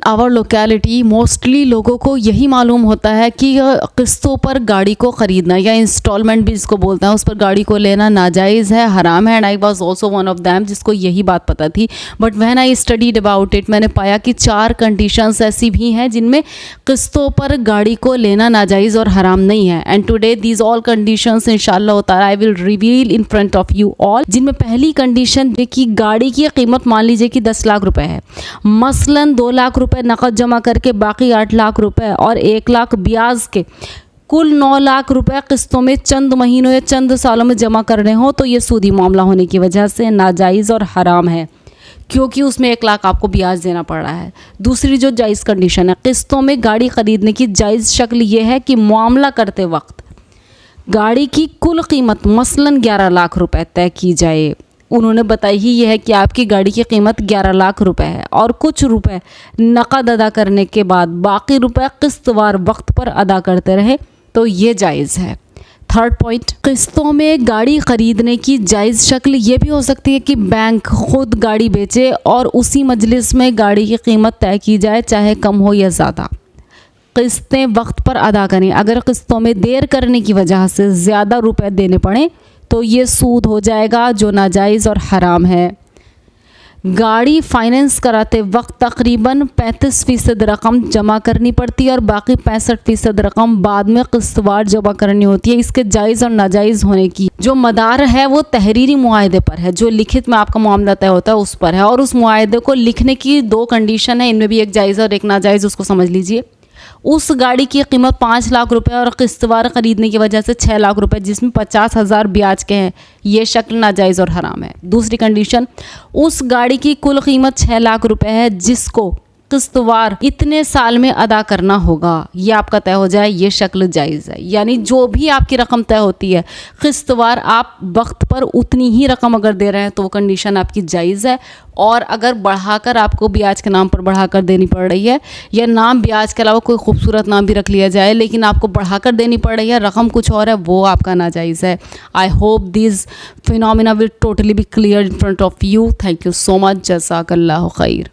Our locality mostly लोगों को यही मालूम होता है कि किस्तों पर गाड़ी को ख़रीदना या इंस्टॉलमेंट भी इसको बोलते हैं, उस पर गाड़ी को लेना नाजायज़ है, हराम है। And I was also one of them जिसको यही बात पता थी। But when I studied about it, मैंने पाया कि 4 कंडीशंस ऐसी भी हैं जिनमें किस्तों पर गाड़ी को लेना नाजायज़ और हराम नहीं है। And today these all conditions इंशाल्लाह ताला I will reveal in front of you all. जिनमें पहली कंडीशन कि गाड़ी की कीमत मान लीजिए कि 10 लाख रुपए है, मसलन 2 लाख रुपए नकद जमा करके बाकी 8 लाख रुपए और 1 लाख ब्याज के कुल 9 लाख रुपए किस्तों में चंद महीनों या चंद सालों में जमा करने हो तो ये सूदी मामला होने की वजह से नाजायज़ और हराम है, क्योंकि उसमें 1 लाख आपको ब्याज देना पड़ रहा है। दूसरी जो जायज़ कंडीशन है, किस्तों में गाड़ी ख़रीदने की जायज़ शक्ल ये है कि मामला करते वक्त गाड़ी की कुल कीमत मसलन 11 लाख रुपए तय की जाए। उन्होंने बताई ही ये है कि आपकी गाड़ी की कीमत 11 लाख रुपए है और कुछ रुपए नकद अदा करने के बाद बाकी रुपए किस्तवार वक्त पर अदा करते रहे तो ये जायज़ है। थर्ड पॉइंट, किस्तों में गाड़ी ख़रीदने की जायज़ शक्ल ये भी हो सकती है कि बैंक खुद गाड़ी बेचे और उसी मजलिस में गाड़ी की कीमत तय की जाए, चाहे कम हो या ज़्यादा। किस्तें वक्त पर अदा करें। अगर किस्तों में देर करने की वजह से ज़्यादा रुपए देने पड़े तो ये सूद हो जाएगा जो नाजायज़ और हराम है। गाड़ी फाइनेंस कराते वक्त तकरीबन 35% रकम जमा करनी पड़ती है और बाकी 65% रकम बाद में किस्तवार जमा करनी होती है। इसके जायज़ और नाजायज़ होने की जो मदार है वो तहरीरी मुआहदे पर है, जो लिखित में आपका मामला तय होता है उस पर है। और उस मुआहदे को लिखने की 2 कंडीशन है, इनमें भी एक जायज़ और एक नाजायज़, उसको समझ लीजिए। उस गाड़ी की कीमत 5 लाख रुपए और किस्तवार ख़रीदने की वजह से 6 लाख रुपए जिसमें 50,000 ब्याज के हैं, ये शक्ल नाजायज़ और हराम है। दूसरी कंडीशन, उस गाड़ी की कुल कीमत 6 लाख रुपए है जिसको किस्तवार इतने साल में अदा करना होगा, ये आपका तय हो जाए, ये शक्ल जायज़ है। यानी जो भी आपकी रकम तय होती है किस्तवार आप वक्त पर उतनी ही रकम अगर दे रहे हैं तो वो कंडीशन आपकी जायज़ है। और अगर बढ़ाकर आपको ब्याज के नाम पर बढ़ाकर देनी पड़ रही है या नाम ब्याज के अलावा कोई खूबसूरत नाम भी रख लिया जाए लेकिन आपको बढ़ाकर देनी पड़ रही है, रकम कुछ और है, वो आपका नाजायज़ है। I hope this phenomena will totally be clear in front of you. Thank you so much. जज़ाकल्लाहु खैर।